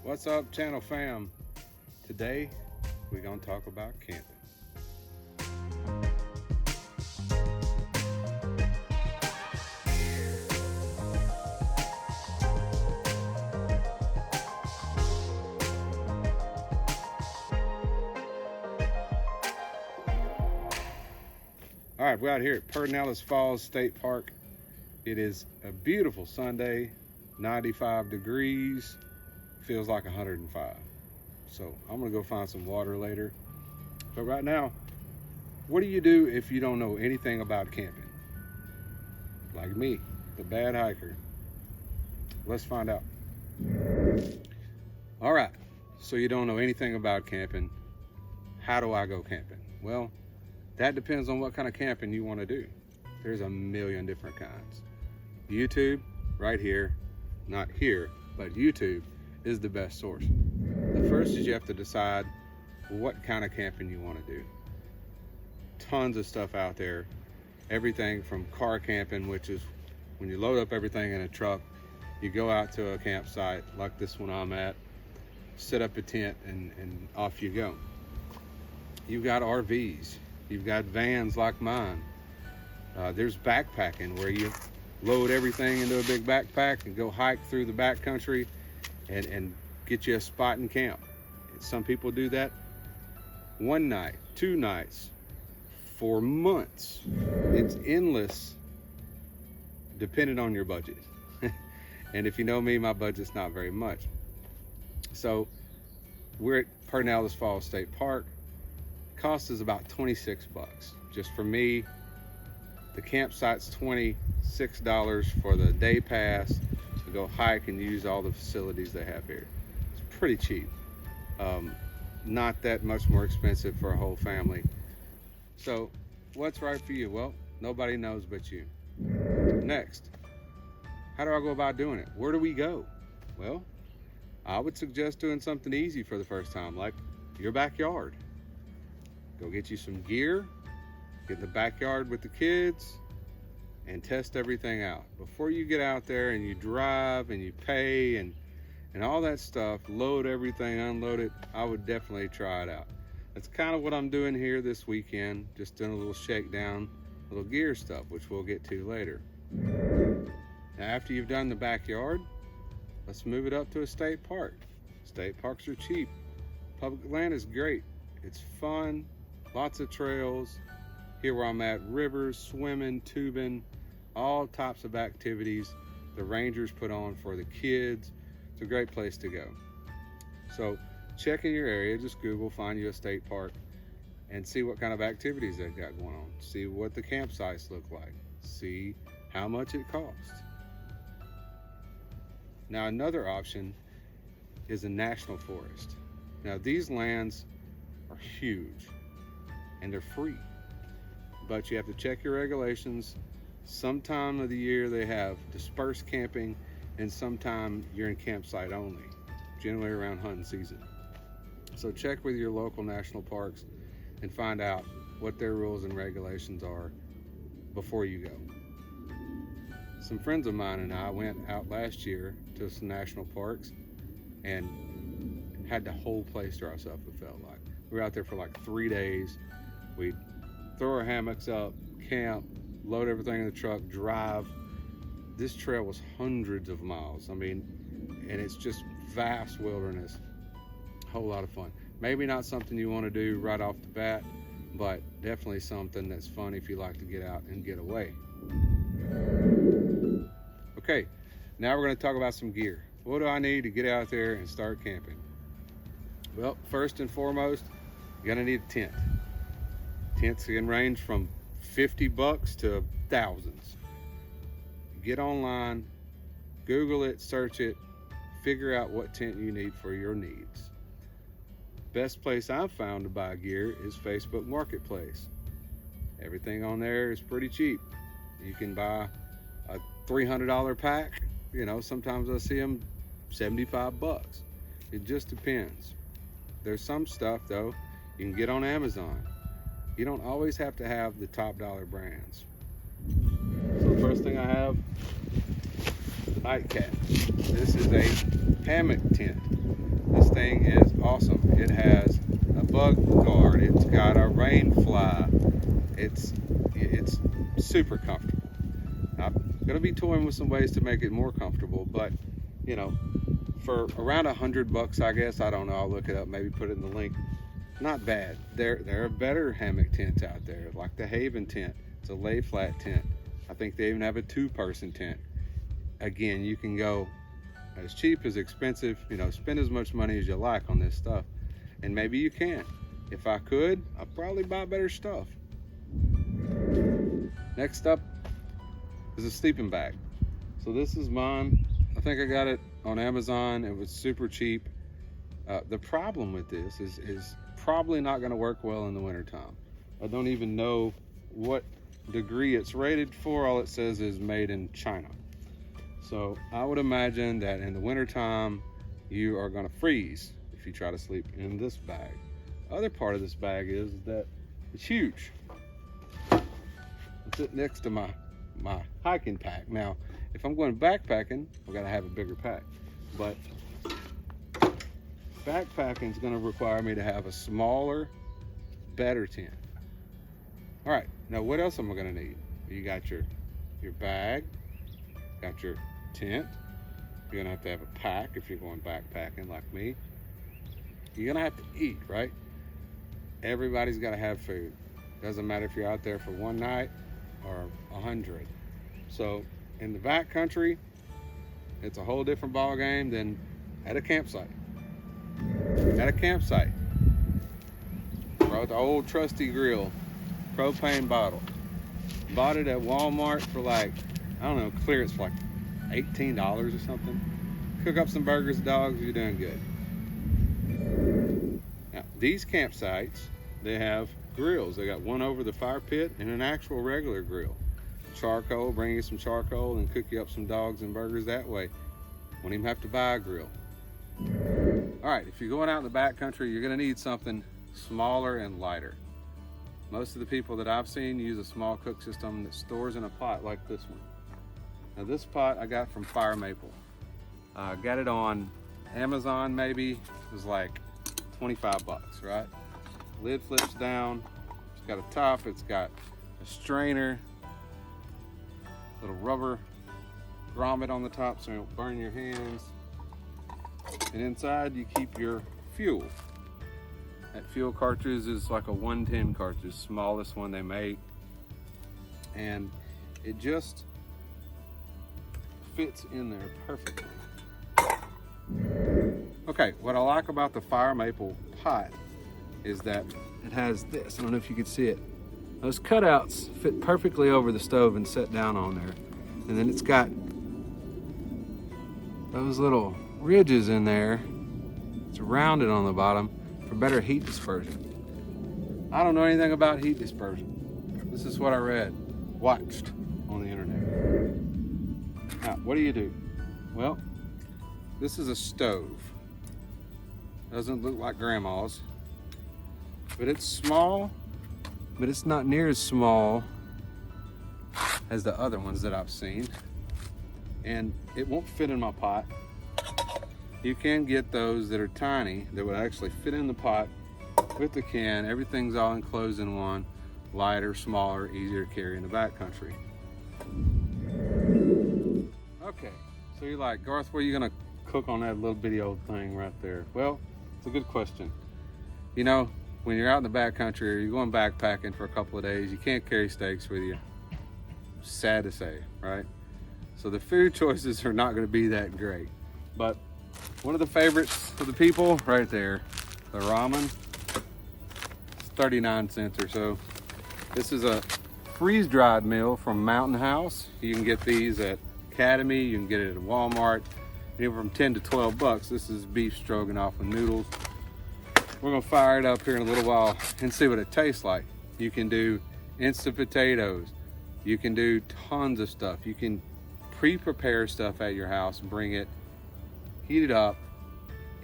What's up, channel fam? Today we're gonna talk about camping. All right, we're out here at Pedernales Falls State Park. It is a beautiful Sunday, 95 degrees, feels like 105. So I'm gonna go find some water later. But right now, what do you do if you don't know anything about camping? Like me, the bad hiker. Let's find out. All right, so you don't know anything about camping. How do I go camping? Well, that depends on what kind of camping you want to do. There's a million different kinds. YouTube, right here, not here, but YouTube is the best source. The first is you have to decide what kind of camping you want to do. Tons of stuff out there. Everything from car camping, which is when you load up everything in a truck, you go out to a campsite like this one I'm at, set up a tent, and off you go. You've got RVs. You've got vans like mine. There's backpacking, where you load everything into a big backpack and go hike through the backcountry and get you a spot and camp. Some people do that one night, 2 nights, for months. It's endless, depending on your budget. And if you know me, my budget's not very much. So we're at Pedernales Falls State Park. Cost is about 26 bucks. Just for me, the campsite's $26 for the day pass to go hike and use all the facilities they have here. It's pretty cheap. Not that much more expensive for a whole family. So what's right for you? Well, nobody knows but you. Next, how do I go about doing it? Where do we go? Well, I would suggest doing something easy for the first time, like your backyard. Go get you some gear, get in the backyard with the kids, and test everything out. Before you get out there and you drive and you pay and all that stuff, load everything, unload it, I would definitely try it out. That's kind of what I'm doing here this weekend, just doing a little shakedown, little gear stuff, which we'll get to later. Now, after you've done the backyard, let's move it up to a state park. State parks are cheap. Public land is great. It's fun. Lots of trails. Here where I'm at, rivers, swimming, tubing, all types of activities the rangers put on for the kids. It's a great place to go. So check in your area, just Google, find you a state park, and see what kind of activities they've got going on. See what the campsites look like. See how much it costs. Now, another option is a national forest. Now, these lands are huge and they're free, but you have to check your regulations. Sometime of the year they have dispersed camping, and sometime you're in campsite only, generally around hunting season. So check with your local national parks and find out what their rules and regulations are before you go. Some friends of mine and I went out last year to some national parks and had the whole place to ourselves, it felt like. We were out there for like 3 days. We'd throw our hammocks up, camp, load everything in the truck, drive. This trail was hundreds of miles. I mean, and it's just vast wilderness. A whole lot of fun. Maybe not something you want to do right off the bat, but definitely something that's fun if you like to get out and get away. Okay, now we're going to talk about some gear. What do I need to get out there and start camping? Well, first and foremost, you're going to need a tent. Tents can range from 50 bucks to thousands. Get online, Google it, search it, figure out what tent you need for your needs. Best place I've found to buy gear is Facebook Marketplace. Everything on there is pretty cheap. You can buy a $300 pack. You know, sometimes I see them 75 bucks. It just depends. There's some stuff though you can get on Amazon. You don't always have to have the top dollar brands. So the first thing I have Alright, cat. This is a hammock tent. This thing is awesome. It has a bug guard. It's got a rain fly. It's super comfortable. I'm gonna be toying with some ways to make it more comfortable, but you know, for around $100, I guess. I don't know. I'll look it up. Maybe put it in the link. Not bad. There are better hammock tents out there, like the Haven tent. It's a lay flat tent. I think they even have a 2-person tent. Again, you can go as cheap as expensive, you know, spend as much money as you like on this stuff. And maybe you can. If I could, I'd probably buy better stuff. Next up is a sleeping bag. So this is mine. I think I got it on Amazon. It was super cheap. The problem with this is probably not gonna work well in the wintertime. I don't even know what degree it's rated for. All it says is made in China. So I would imagine that in the wintertime, you are gonna freeze if you try to sleep in this bag. Other part of this bag is that it's huge. It's sit next to my hiking pack. Now, if I'm going backpacking, I've gotta have a bigger pack. But backpacking is gonna require me to have a smaller, better tent. All right, now what else am I gonna need? You got your bag, got your tent. You're gonna have a pack if you're going backpacking like me. You're gonna have to eat, right? Everybody's gotta have food. Doesn't matter if you're out there for one night or 100. So in the backcountry, it's a whole different ball game than at a campsite. At a campsite, brought the old trusty grill, propane bottle. Bought it at Walmart for like, I don't know, clearance for like $18 or something. Cook up some burgers and dogs, you're doing good. Now, these campsites, they have grills. They got one over the fire pit and an actual regular grill. Charcoal, bring you some charcoal and cook you up some dogs and burgers that way. Won't even have to buy a grill. All right, if you're going out in the backcountry, you're gonna need something smaller and lighter. Most of the people that I've seen use a small cook system that stores in a pot like this one. Now this pot I got from Fire Maple. I got it on Amazon maybe. It was like 25 bucks, right? Lid flips down. It's got a top, it's got a strainer, little rubber grommet on the top so you don't burn your hands. And inside you keep your fuel. That fuel cartridge is like a 110 cartridge, smallest one they make. And it just fits in there perfectly. Okay, what I like about the Fire Maple pot is that it has this. I don't know if you can see it. Those cutouts fit perfectly over the stove and set down on there. And then it's got those little ridges in there. It's rounded on the bottom for better heat dispersion. I don't know anything about heat dispersion. This is what I read, watched on the internet. Now, what do? Well, this is a stove. Doesn't look like grandma's, but it's small, but it's not near as small as the other ones that I've seen. And it won't fit in my pot. You can get those that are tiny that would actually fit in the pot with the can. Everything's all enclosed in one. Lighter, smaller, easier to carry in the backcountry. Okay, so you're like, Garth, what are you gonna cook on that little bitty old thing right there? Well, it's a good question. You know, when you're out in the backcountry or you're going backpacking for a couple of days, you can't carry steaks with you. Sad to say, right? So the food choices are not gonna be that great. But one of the favorites for the people, right there, the ramen, it's 39 cents or so. This is a freeze-dried meal from Mountain House. You can get these at Academy, you can get it at Walmart, anywhere from 10 to 12 bucks. This is beef stroganoff with noodles. We're gonna fire it up here in a little while and see what it tastes like. You can do instant potatoes. You can do tons of stuff. You can pre-prepare stuff at your house, bring it, heat it up,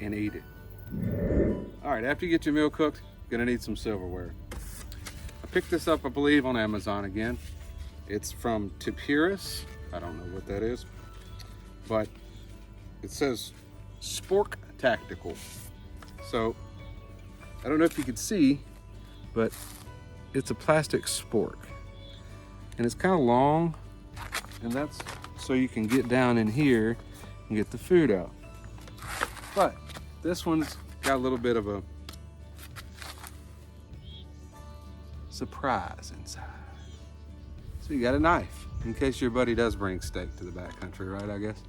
and eat it. All right, after you get your meal cooked, you're gonna need some silverware. I picked this up, I believe, on Amazon again. It's from Tipurus. I don't know what that is. but it says Spork Tactical. So I don't know if you can see, but it's a plastic spork, and it's kind of long, and that's so you can get down in here and get the food out. But this one's got a little bit of a surprise inside. So you got a knife in case your buddy does bring steak to the backcountry, right, I guess.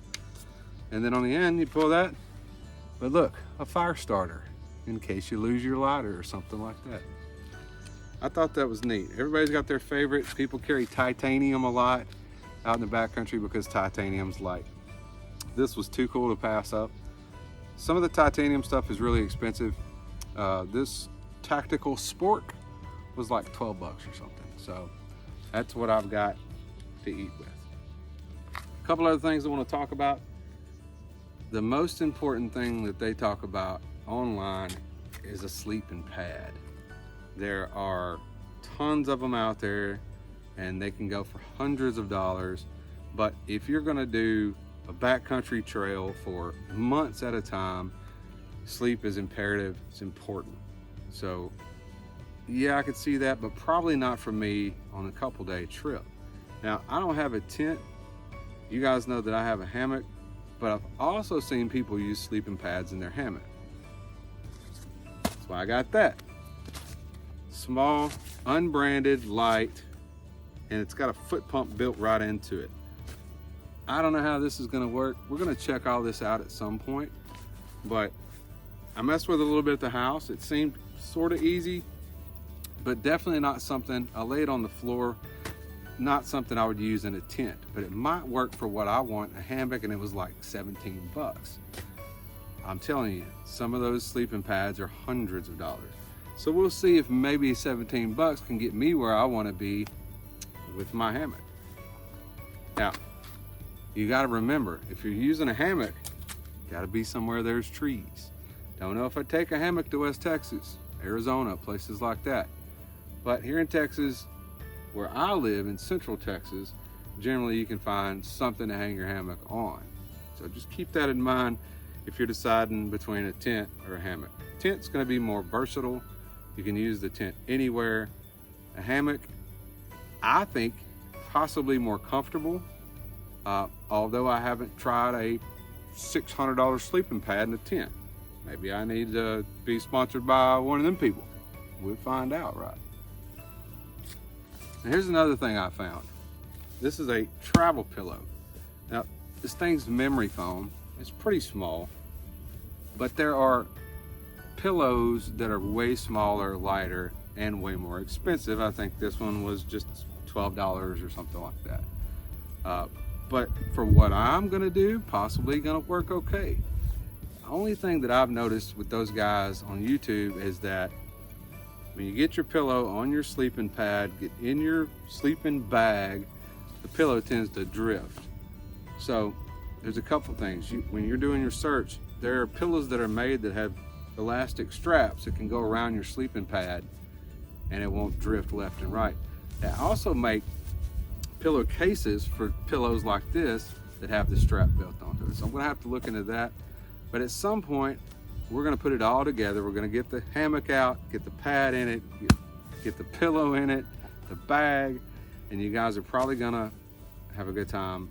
And then on the end, you pull that, but look, a fire starter in case you lose your lighter or something like that. I thought that was neat. Everybody's got their favorite. People carry titanium a lot out in the backcountry because titanium's light. This was too cool to pass up. Some of the titanium stuff is really expensive. This tactical spork was like 12 bucks or something. So that's what I've got to eat with. A couple other things I want to talk about. The most important thing that they talk about online is a sleeping pad. There are tons of them out there and they can go for hundreds of dollars. But if you're gonna do a backcountry trail for months at a time, sleep is imperative, it's important. So yeah, I could see that, but probably not for me on a couple day trip. Now, I don't have a tent. You guys know that I have a hammock, but I've also seen people use sleeping pads in their hammock. That's why I got that. Small, unbranded, light, and it's got a foot pump built right into it. I don't know how this is gonna work. We're gonna check all this out at some point, but I messed with it a little bit at the house. It seemed sort of easy, but definitely not something, I lay it on the floor, not something I would use in a tent, but it might work for what I want, a hammock, and it was like 17 bucks. I'm telling you, some of those sleeping pads are hundreds of dollars. So we'll see if maybe 17 bucks can get me where I want to be with my hammock. Now, you got to remember, if you're using a hammock, got to be somewhere there's trees. Don't know if I'd take a hammock to West Texas, Arizona, places like that. But here in Texas, where I live in Central Texas, generally you can find something to hang your hammock on. So just keep that in mind if you're deciding between a tent or a hammock. Tent's going to be more versatile. You can use the tent anywhere. A hammock, I think, possibly more comfortable. Although I haven't tried a $600 sleeping pad in a tent. Maybe I need to be sponsored by one of them people. We'll find out, right? And here's another thing I found. This is a travel pillow. Now, this thing's memory foam. It's pretty small, but there are pillows that are way smaller, lighter, and way more expensive. I think this one was just $12 or something like that. But for what I'm gonna do, possibly gonna work okay. The only thing that I've noticed with those guys on YouTube is that when you get your pillow on your sleeping pad, get in your sleeping bag, the pillow tends to drift. So there's a couple things. When you're doing your search, there are pillows that are made that have elastic straps that can go around your sleeping pad and it won't drift left and right. They also make pillow cases for pillows like this that have the strap built onto it. So I'm gonna have to look into that. But at some point, we're gonna put it all together. We're gonna get the hammock out, get the pad in it, get the pillow in it, the bag, and you guys are probably gonna have a good time.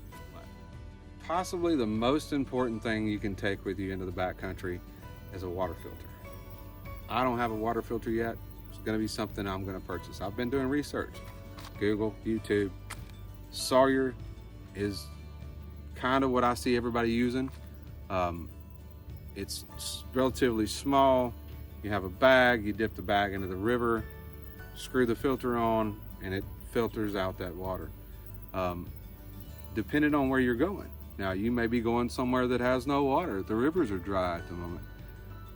Possibly the most important thing you can take with you into the backcountry is a water filter. I don't have a water filter yet. It's gonna be something I'm gonna purchase. I've been doing research, Google, YouTube. Sawyer is kind of what I see everybody using. It's relatively small. You have a bag, you dip the bag into the river, screw the filter on, and it filters out that water. Depending on where you're going. Now, you may be going somewhere that has no water. The rivers are dry at the moment.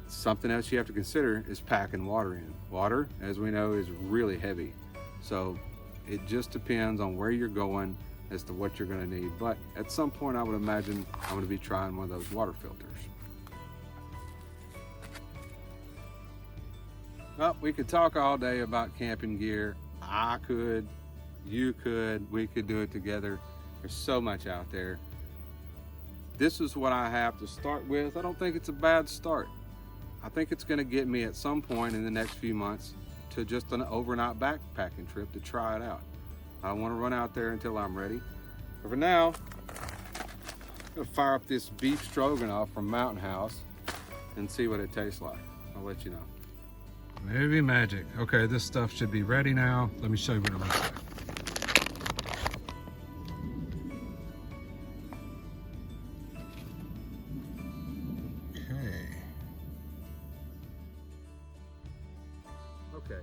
Something else you have to consider is packing water in. Water, as we know, is really heavy. So it just depends on where you're going as to what you're gonna need. But at some point, I would imagine I'm gonna be trying one of those water filters. Well, we could talk all day about camping gear. I could, you could, we could do it together. There's so much out there. this is what I have to start with. I don't think it's a bad start. I think it's gonna get me at some point in the next few months to just an overnight backpacking trip to try it out. I wanna run out there until I'm ready. But for now, I'm gonna fire up this beef stroganoff from Mountain House and see what it tastes like. I'll let you know. Maybe magic. Okay, this stuff should be ready now. Let me show you what it looks like. Okay,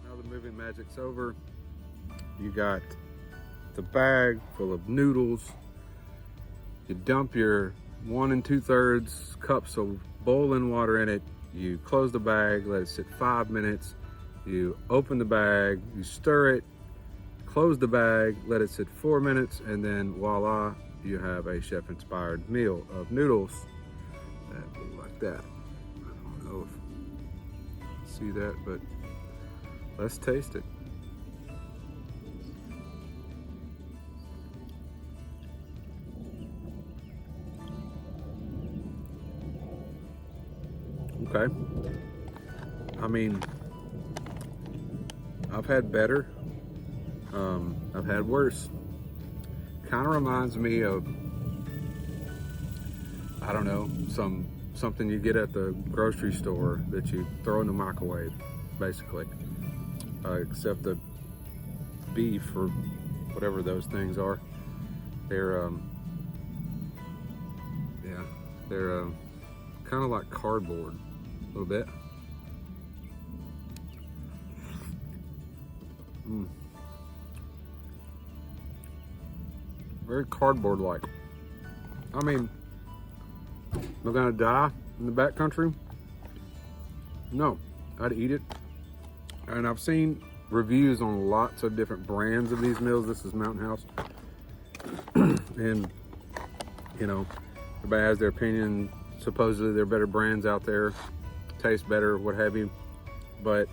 now the moving magic's over. You got the bag full of noodles. You dump your 1 2/3 cups of boiling water in it. You close the bag, let it sit 5 minutes. You open the bag, you stir it, close the bag, let it sit 4 minutes, and then voila, you have a chef-inspired meal of noodles that look like that. I don't know if you see that, but let's taste it. Okay. I mean, I've had better. I've had worse. Kind of reminds me of, I don't know, something you get at the grocery store that you throw in the microwave, basically. Except the beef or whatever those things are, they're kind of like cardboard. A little bit. Very cardboard-like. I mean, am I gonna die in the backcountry? No, I'd eat it. And I've seen reviews on lots of different brands of these meals. This is Mountain House. And, you know, everybody has their opinion. Supposedly there are better brands out there. Taste better, what have you, but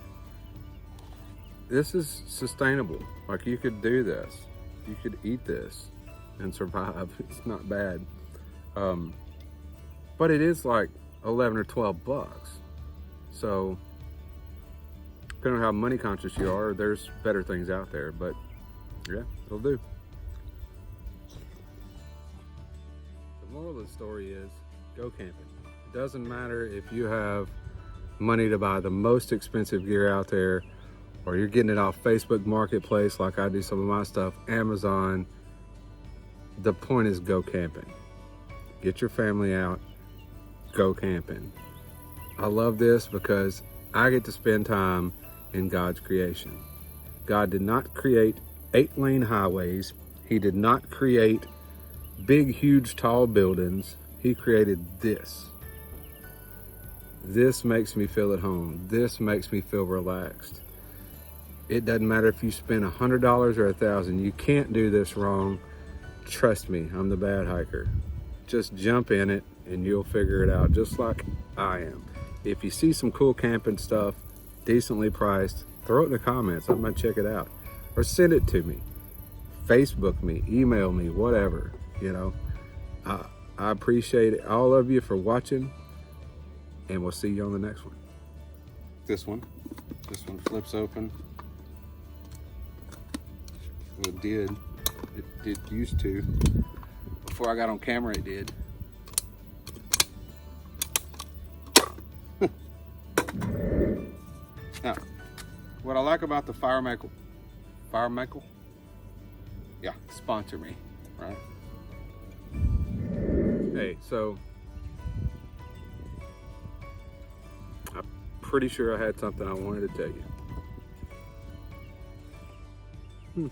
this is sustainable. Like, you could do this, you could eat this and survive. It's not bad, but it is like 11 or 12 bucks. So depending on how money conscious you are, there's better things out there, but yeah, it'll do. The moral of the story is, go camping. It doesn't matter if you have money to buy the most expensive gear out there, or you're getting it off Facebook Marketplace like I do some of my stuff, Amazon. The point is, go camping. Get your family out, go camping. I love this because I get to spend time in God's creation. God did not create 8-lane highways. He did not create big, huge, tall buildings. He created this. This makes me feel at home. This makes me feel relaxed. It doesn't matter if you spend $100 or $1,000. You can't do this wrong. Trust me, I'm the bad hiker. Just jump in it and you'll figure it out, just like I am. If you see some cool camping stuff, decently priced, throw it in the comments. I'm gonna check it out. Or send it to me. Facebook me, email me, whatever. You know, I appreciate all of you for watching. And we'll see you on the next one. This one flips open. Well, it did. It used to. Before I got on camera, it did. Now, what I like about the Firemaker, yeah, sponsor me, right? Hey, so pretty sure I had something I wanted to tell you.